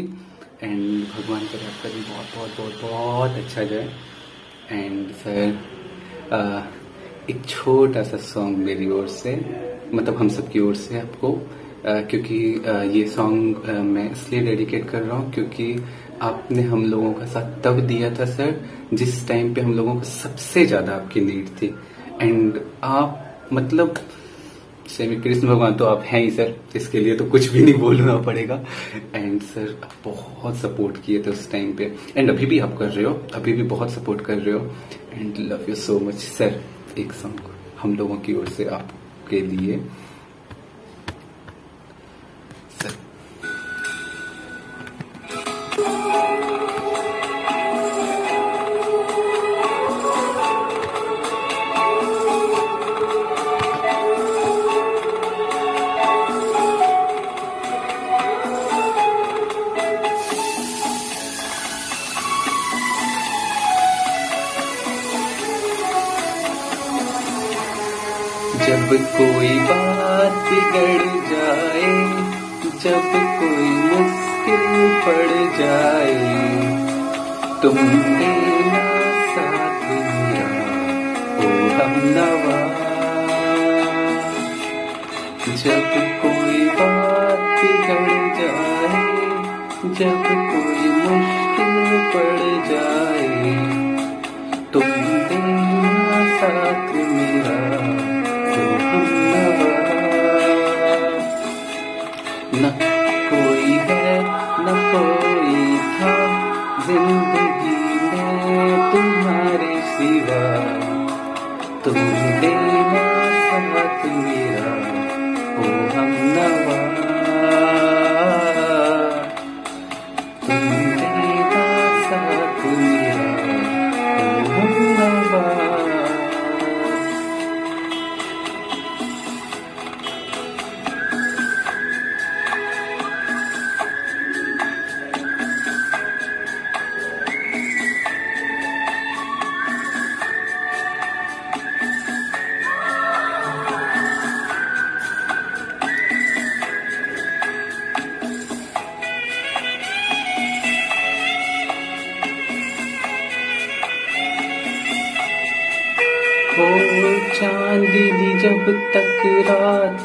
A: एंड भगवान करे आपका भी बहुत बहुत बहुत बहुत अच्छा जाए। एंड सर एक छोटा सा सॉन्ग मेरी ओर से, मतलब हम सब की ओर से आपको, क्योंकि ये सॉन्ग मैं इसलिए डेडिकेट कर रहा हूँ क्योंकि आपने हम लोगों का साथ तब दिया था सर जिस टाइम पे हम लोगों को सबसे ज्यादा आपकी नीड थी। एंड आप मतलब श्री कृष्ण भगवान तो आप हैं ही सर, इसके लिए तो कुछ भी नहीं बोलना पड़ेगा। एंड सर आप बहुत सपोर्ट किए थे उस टाइम पे, एंड अभी भी आप कर रहे हो, अभी भी बहुत सपोर्ट कर रहे हो। And love you so much sir. एक सॉन्ग हम लोगों की ओर से आपके लिए सर। जब कोई बात बिगड़ जाए, जब कोई मुश्किल पड़ जाए, तुम देना साथ मेरा ओ हमनवा। जब कोई बात बिगड़ जाए, जब कोई मुश्किल पड़ जाए, तुम देना साथ मेरा न कोई है न कोई था जिंदगी में तुम्हारे सिवा, तुम देना साथ मेरा ओ हमनवा। तुम देना साथ मेरा ओ हमनवा। चांदनी जब तक रात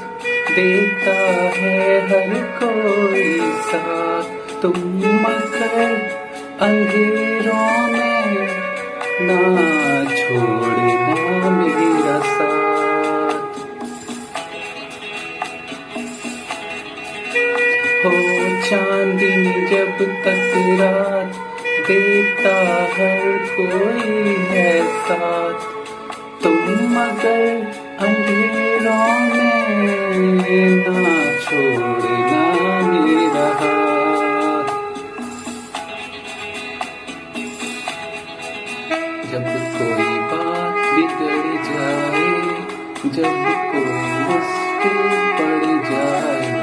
A: देता है हर कोई साथ, तुम मगर अंधेरों में ना छोड़ना मेरा साथ। हो चांदनी जब तक रात देता हर कोई है साथ, तुम मगर अंधेरों में ना छोड़ना मेरा हाथ। जब कोई बात बिगड़ जाए, जब कोई मुश्किल पड़ जाए,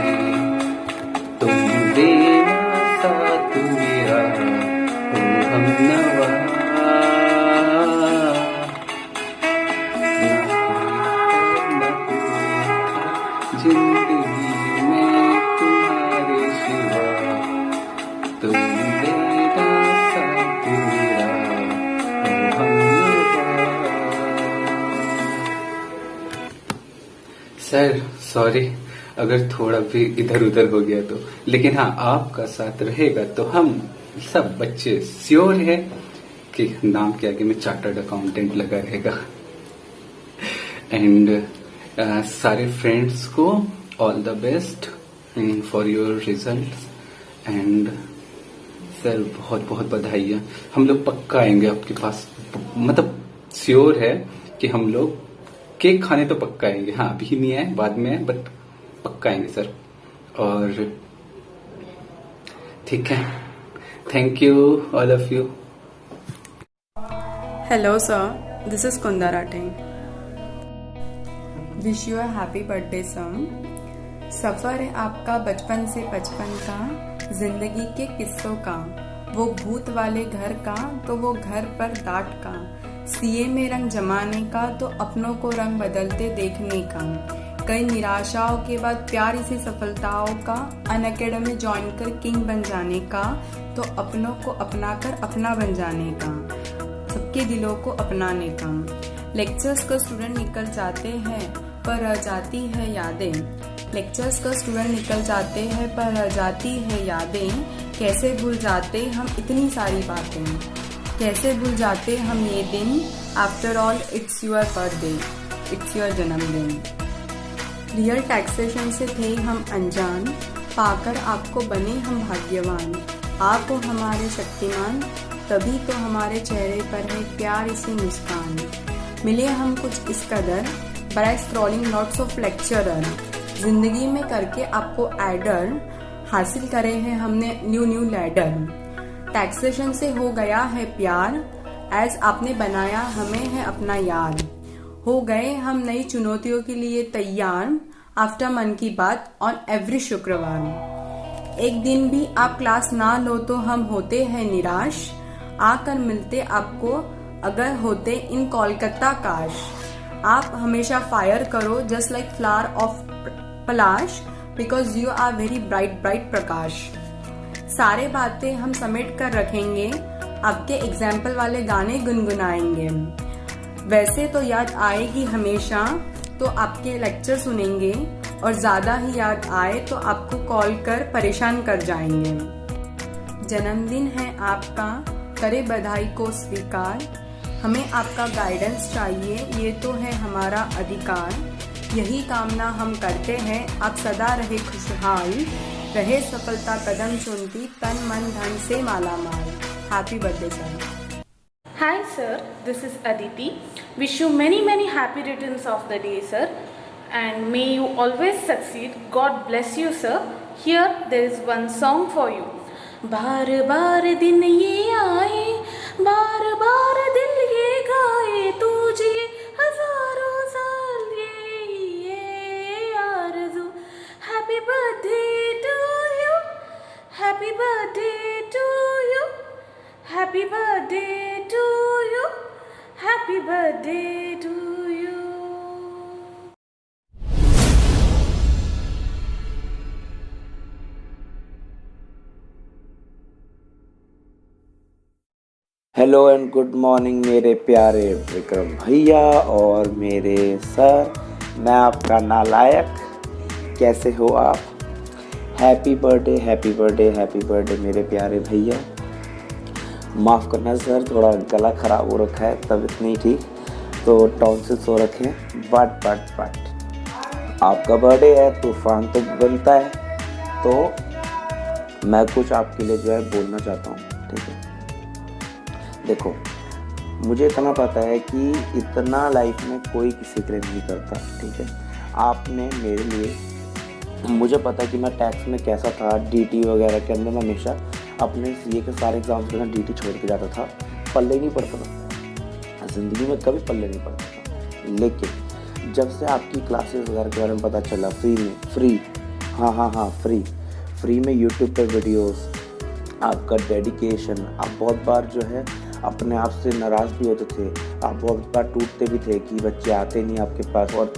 A: तुम देना सर सॉरी अगर थोड़ा भी इधर उधर हो गया तो, लेकिन हाँ आपका साथ रहेगा तो हम सब बच्चे श्योर है कि नाम के आगे में चार्टर्ड अकाउंटेंट लगा रहेगा। एंड सारे फ्रेंड्स को all the best for your result. And sir बहुत बहुत बधाइयाँ। हम लोग पक्का आएंगे आपके पास, मतलब श्योर है कि हम लोग केक खाने तो पक्का आएंगे। हाँ अभी नहीं आए, बाद में आए, बट पक्का आएंगे सर। और ठीक है, thank you all of you.
F: Hello sir, this is Kundar Rathing. Wish you a happy birthday sir. सफ़र है आपका बचपन से बचपन का, जिंदगी के किस्सों का, वो भूत वाले घर का तो वो घर पर डांट का, सीए में रंग जमाने का तो अपनों को रंग बदलते देखने का, कई निराशाओं के बाद प्यारी सी सफलताओं का, अनअकैडमी ज्वाइन कर किंग बन जाने का तो अपनों को अपना कर अपना बन जाने का, सबके दिलों को अपनाने का। लेक्चर्स का स्टूडेंट निकल जाते हैं पर रह जाती है यादें, लेक्चर्स का स्टूडेंट निकल जाते हैं पर रह जाती है यादें, कैसे भूल जाते हम इतनी सारी बातें, कैसे भूल जाते हम ये दिन, after all it's your birthday, it's your जन्मदिन। रियल टैक्सेशन से थे हम अनजान, पाकर आपको बने हम भाग्यवान, आप हो हमारे शक्तिमान, तभी तो हमारे चेहरे पर है प्यारी सी मुस्कान। मिले हम कुछ इस कदर, by scrolling lots of lecturer, जिंदगी में करके आपको एडर, हासिल करे हैं हमने न्यू लैडर। टैक्सेशन से हो गया है प्यार, एज आपने बनाया हमें है अपना यार, हो गए हम नई चुनौतियों के लिए तैयार, आफ्टर मन की बात ऑन एवरी शुक्रवार। एक दिन भी आप क्लास ना लो तो हम होते हैं निराश, आकर मिलते आपको अगर होते इन कोलकाता काश। आप हमेशा फायर करो just like flower of palash, because you are very bright Prakash. सारे बातें हम समेट कर रखेंगे, आपके एग्जाम्पल वाले गाने गुनगुनाएंगे, वैसे तो याद आएगी हमेशा तो आपके लेक्चर सुनेंगे, और ज्यादा ही याद आए तो आपको कॉल कर परेशान कर जाएंगे। जन्मदिन है आपका, करे बधाई को स्वीकार, हमें आपका गाइडेंस चाहिए, ये तो है हमारा अधिकार, यही कामना हम करते हैं आप सदा रहे खुशहाल, रहे सफलता कदम चुनती, तन मन धन से माला माल। Happy birthday sir.
G: Hi sir, this is Aditi. Wish you many happy returns of the day sir, and may you always succeed. God bless you sir. Here there is one song for you. बार बार दिन ये आए, बार बार दिल ये गाए, तुझे हजारों साल ये आरज़ू। Happy birthday to you, happy birthday to you, happy birthday to you, happy birthday to you.
W: Hello and good morning मेरे प्यारे विक्रम भैया और मेरे सर, मैं आपका नालायक, कैसे हो आप? Happy birthday happy birthday happy birthday मेरे प्यारे भैया। माफ़ करना सर, थोड़ा गला ख़राब हो रखा है, तबीयत नहीं ठीक, तो टॉन्सिल्स हो रखे हैं, बट आपका बर्थडे है, तूफान तो बनता है, तो मैं कुछ आपके लिए जो है बोलना चाहता हूँ, ठीक है? देखो, मुझे इतना पता है कि इतना लाइफ में कोई किसी के लिए नहीं करता, ठीक है? आपने मेरे लिए, मुझे पता है कि मैं टैक्स में कैसा था, डीटी वगैरह के अंदर मैं हमेशा अपने सीए के सारे एग्जाम्स के अंदर डीटी छोड़ के जाता था, पल्ले नहीं पड़ता था, ज़िंदगी में कभी पल्ले नहीं पड़ता था। लेकिन जब से आपकी क्लासेस वगैरह के बारे में पता चला, फ्री में यूट्यूब पे वीडियोस, आपका डेडिकेशन, आप बहुत बार जो है अपने आप से नाराज़ भी होते थे, आप बहुत बार टूटते भी थे कि बच्चे आते नहीं आपके पास और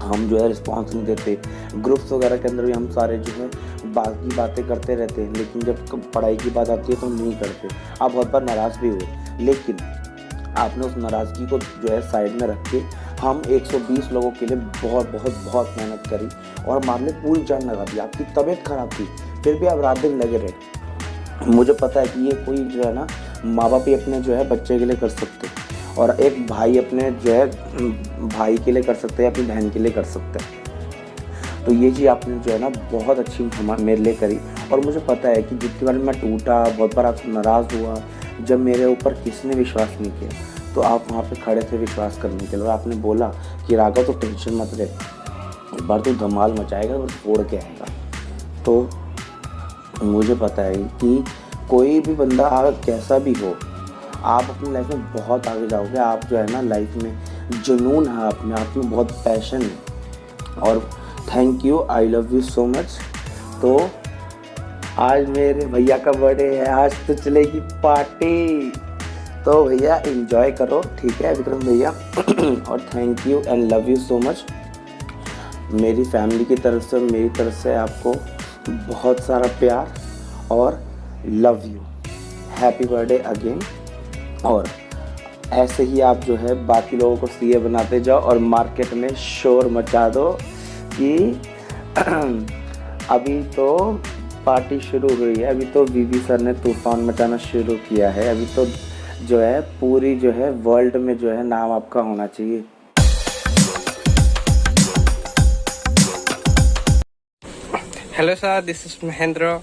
W: हम जो है रिस्पांस नहीं देते। ग्रुप्स वगैरह के अंदर भी हम सारे जो है बाकी बातें करते रहते हैं, लेकिन जब पढ़ाई की बात आती है तो हम नहीं करते। आप बहुत बार नाराज़ भी हुए, लेकिन आपने उस नाराज़गी को जो है साइड में रख के हम 120 लोगों के लिए बहुत बहुत बहुत मेहनत करी और हमारे लिए पूरी जान लगा दी। आपकी तबीयत खराब थी फिर भी आप रात दिन लगे रहे। मुझे पता है कि ये कोई जो है ना माँ बाप ही अपने जो है बच्चे के लिए कर सकते हैं और एक भाई अपने जो है भाई के लिए कर सकते हैं, अपनी बहन के लिए कर सकते हैं। तो ये चीज़ आपने जो है ना बहुत अच्छी मेरे लिए करी। और मुझे पता है कि जितनी बार मैं टूटा, बहुत बार आपसे नाराज़ हुआ, जब मेरे ऊपर किसी ने विश्वास नहीं किया तो आप वहाँ पे खड़े थे विश्वास करने के लिए। और आपने बोला कि राघव तो टेंशन मत ले, एक बार तो धमाल मचाएगा और फोड़ के आएगा। तो मुझे पता है कि कोई भी बंदा कैसा भी हो, आप अपनी लाइफ में बहुत आगे जाओगे। आप जो है ना लाइफ में जुनून है, अपने आप में बहुत पैशन है। और thank you, I love you so much. तो आज मेरे भैया का बर्थडे है, आज तो चलेगी पार्टी। तो भैया एंजॉय करो, ठीक है विक्रम भैया। और thank you and love you so much. मेरी फैमिली की तरफ से, मेरी तरफ से आपको बहुत सारा प्यार और love you. Happy birthday again. और ऐसे ही आप जो है बाकी लोगों को सीए बनाते जाओ और मार्केट में शोर मचा दो कि अभी तो पार्टी शुरू हुई है, अभी तो वीवी सर ने तूफान मचाना शुरू किया है। अभी तो जो है पूरी जो है वर्ल्ड में जो है नाम आपका होना चाहिए।
C: Hello sir, this is Mahendra.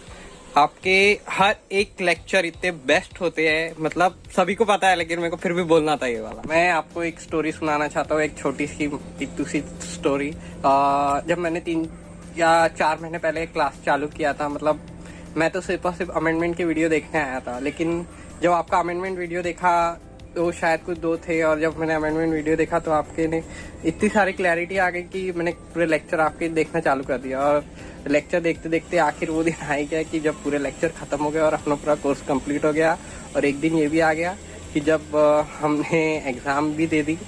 C: आपके हर एक लेक्चर इतने बेस्ट होते हैं, मतलब सभी को पता है, लेकिन मेरे को फिर भी बोलना था ये वाला। मैं आपको एक स्टोरी सुनाना चाहता हूँ, एक छोटी सी इतू सी स्टोरी। जब मैंने 3 या 4 महीने पहले क्लास चालू किया था, मतलब मैं तो सिर्फ और सिर्फ अमेंडमेंट की वीडियो देखने आया था, लेकिन जब आपका अमेंडमेंट वीडियो देखा तो शायद कुछ 2 थे, और जब मैंने अमेंडमेंट वीडियो देखा तो आपके ने इतनी सारी क्लैरिटी आ गई कि मैंने पूरे लेक्चर आपके देखना चालू कर दिया। और लेक्चर देखते देखते आखिर वो दिन आ ही गया कि जब पूरे लेक्चर खत्म हो गया और अपना पूरा कोर्स कंप्लीट हो गया। और एक दिन ये भी आ गया कि जब हमने एग्ज़ाम भी दे दी,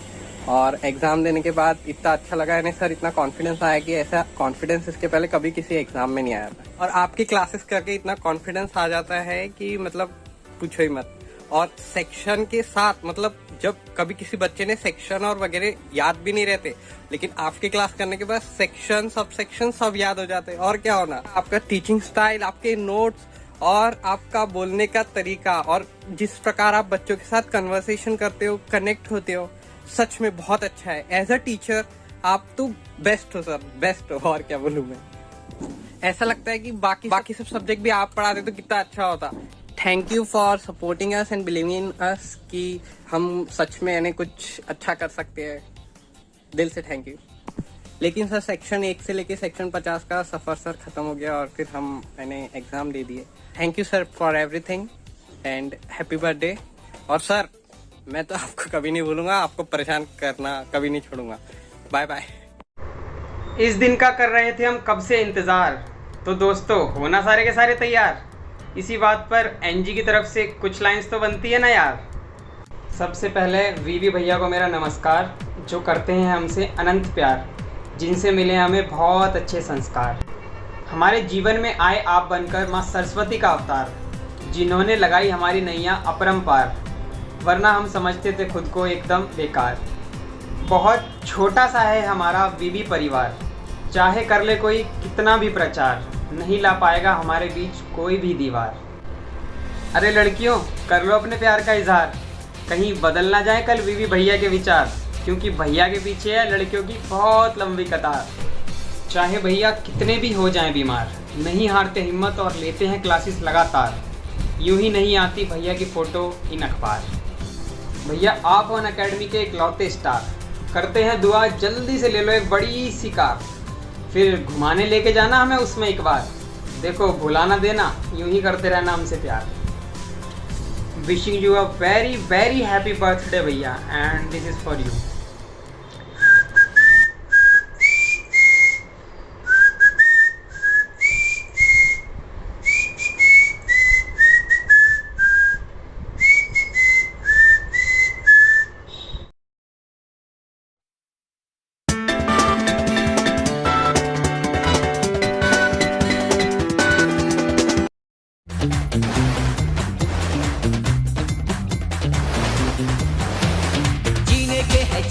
C: और एग्ज़ाम देने के बाद इतना अच्छा लगा है सर, इतना कॉन्फिडेंस आया कि ऐसा कॉन्फिडेंस इसके पहले कभी किसी एग्ज़ाम में नहीं आया था। और आपकी क्लासेस करके इतना कॉन्फिडेंस आ जाता है कि मतलब पूछो ही मत। और सेक्शन के साथ, मतलब जब कभी किसी बच्चे ने सेक्शन और वगैरह याद भी नहीं रहते, लेकिन आपकी क्लास करने के बाद सेक्शन, सब सेक्शन सब याद हो जाते हैं। और क्या होना, आपका टीचिंग स्टाइल, आपके नोट्स और आपका बोलने का तरीका, और जिस प्रकार आप बच्चों के साथ कन्वर्सेशन करते हो, कनेक्ट होते हो, सच में बहुत अच्छा है। एज अ टीचर आप तो बेस्ट हो सर, बेस्ट हो। और क्या बोलूं मैं, ऐसा लगता है कि बाकी सब सब्जेक्ट भी आप पढ़ाते तो कितना अच्छा होता। Thank you for supporting us and believing in us कि हम सच में यानी कुछ अच्छा कर सकते हैं। दिल से थैंक यू। लेकिन सर सेक्शन 1 से लेके सेक्शन 50 का सफ़र सर ख़त्म हो गया और फिर हम मैंने एग्ज़ाम दे दिए। Thank you sir for everything and happy birthday. और सर मैं तो आपको कभी नहीं भूलूंगा, आपको परेशान करना कभी नहीं छोड़ूंगा। Bye bye.
I: इस दिन का कर रहे थे हम कब से इंतज़ार। तो दोस्तों होना सारे के सारे तैयार। इसी बात पर एनजी की तरफ से कुछ लाइंस तो बनती है ना यार। सबसे पहले वीवी भैया को मेरा नमस्कार, जो करते हैं हमसे अनंत प्यार, जिनसे मिले हमें बहुत अच्छे संस्कार। हमारे जीवन में आए आप बनकर माँ सरस्वती का अवतार, जिन्होंने लगाई हमारी नैया अपरंपार, वरना हम समझते थे खुद को एकदम बेकार। बहुत छोटा सा है हमारा वीवी परिवार, चाहे कर ले कोई कितना भी प्रचार, नहीं ला पाएगा हमारे बीच कोई भी दीवार। अरे लड़कियों कर लो अपने प्यार का इजहार, कहीं बदल ना जाए कल वीवी भैया के विचार, क्योंकि भैया के पीछे है लड़कियों की बहुत लंबी कतार। चाहे भैया कितने भी हो जाएं बीमार, नहीं हारते हिम्मत और लेते हैं क्लासेस लगातार। यूं ही नहीं आती भैया की फ़ोटो इन अखबार। भैया आप ऑन अकेडमी के इकलौते स्टार, करते हैं दुआ जल्दी से ले लो एक बड़ी सी कार, फिर घुमाने लेके जाना हमें उसमें एक बार, देखो भुला ना देना, यूं ही करते रहना हमसे प्यार। Wishing you a very very happy birthday भैया, and this is for you.
B: जीने के है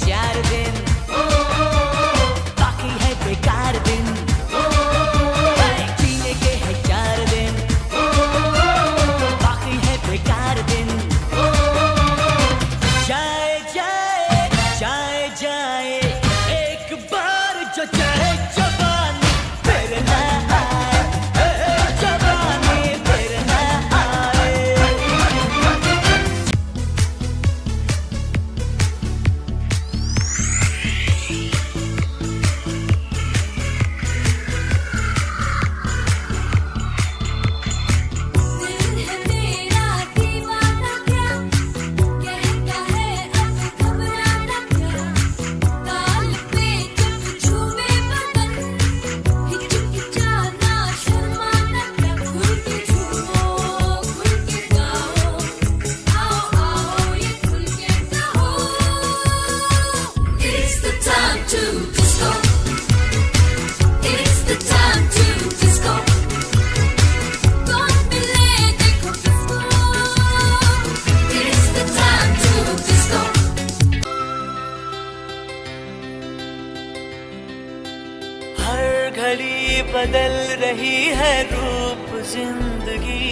B: बदल रही है रूप जिंदगी,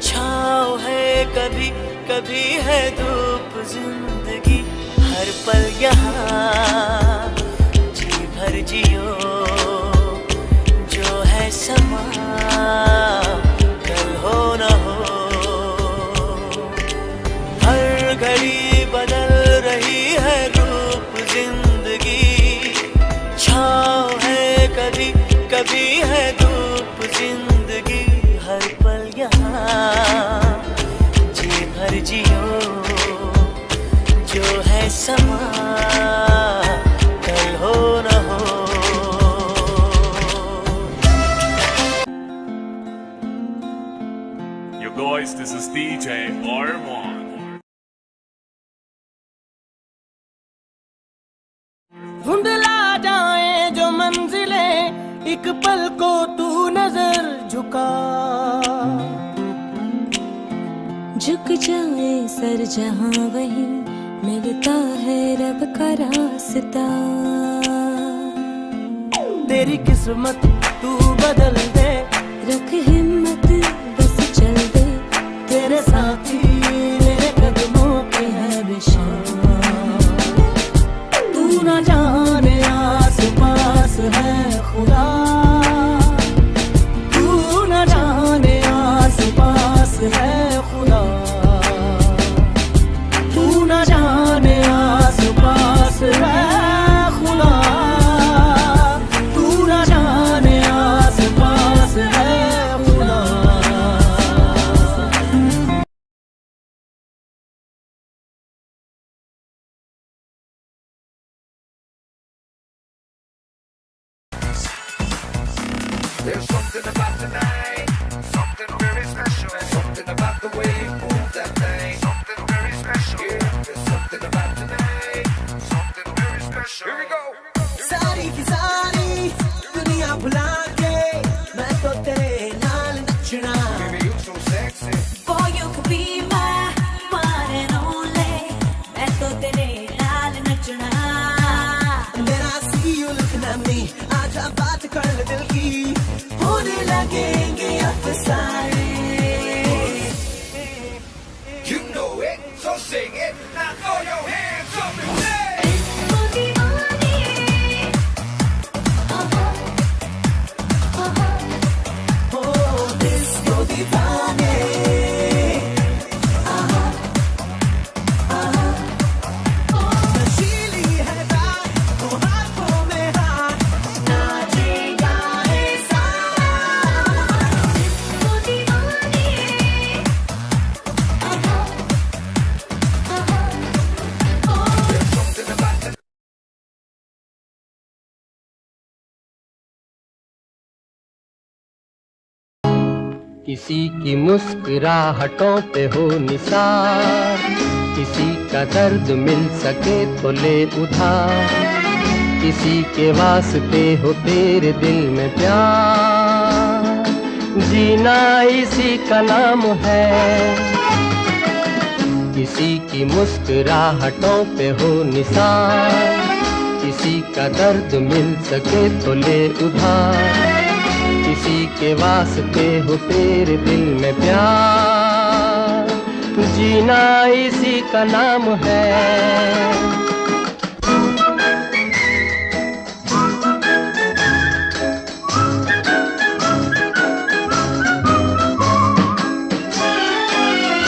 B: छाँव है कभी कभी है धूप जिंदगी, हर पल यहाँ जी भर जियो, जो है समा कल हो न हो, हर घड़ी बदल रही है रूप जिंदगी, छाँव है कभी कभी है धूप जिंदगी, हर पल यहाँ जी भर जियो, जो है समा कल हो न हो।
D: Yo guys, this is DJ Armand.
B: धुंधला जाए जो मंजिलें, एक पल को तू नजर झुका,
E: झुक जाए सर जहां वहीं मिलता है रब का रास्ता,
B: तेरी किस्मत तू बदल दे,
E: रख हिम्मत बस चल दे,
B: तेरे साथी मेरे कदमों के है निशान, तू ना जाने आस पास है खुदा, तू ना जाने आस पास है खुदा, तू ना जाने आस पास है खुदा, तू ना जाने आस पास है खुदा।
X: There's something about tonight, something very special, something about the way you move that thing, something very special. Yeah, there's something about tonight, something very special. Here we go.
B: सारी की सारी दुनिया भुला के मैं तो तेरे नाल नचना,
X: Baby, you so sexy.
E: Boy you could be my one and only, मैं तो तेरे नाल नचना,
B: Then I see you looking at me, आजा बात कर ले दिल की, होने लगेंगे अफसाने।
X: You know it, so sing it. Now throw your hands up and say.
B: Oh, disco दीवाने, नशीली है रात, तो हाथों में हाथ, नाचेगा ऐसा।
Y: किसी की मुस्कुराहटों पे हो निसार, किसी का दर्द मिल सके तो ले उधार, किसी के वास्ते हो तेरे दिल में प्यार, जीना इसी का नाम है। किसी की मुस्कुराहटों पे हो निसार, किसी का दर्द मिल सके तो ले उधार, किसी के वास्ते हो तेरे दिल में प्यार, जीना इसी का नाम है।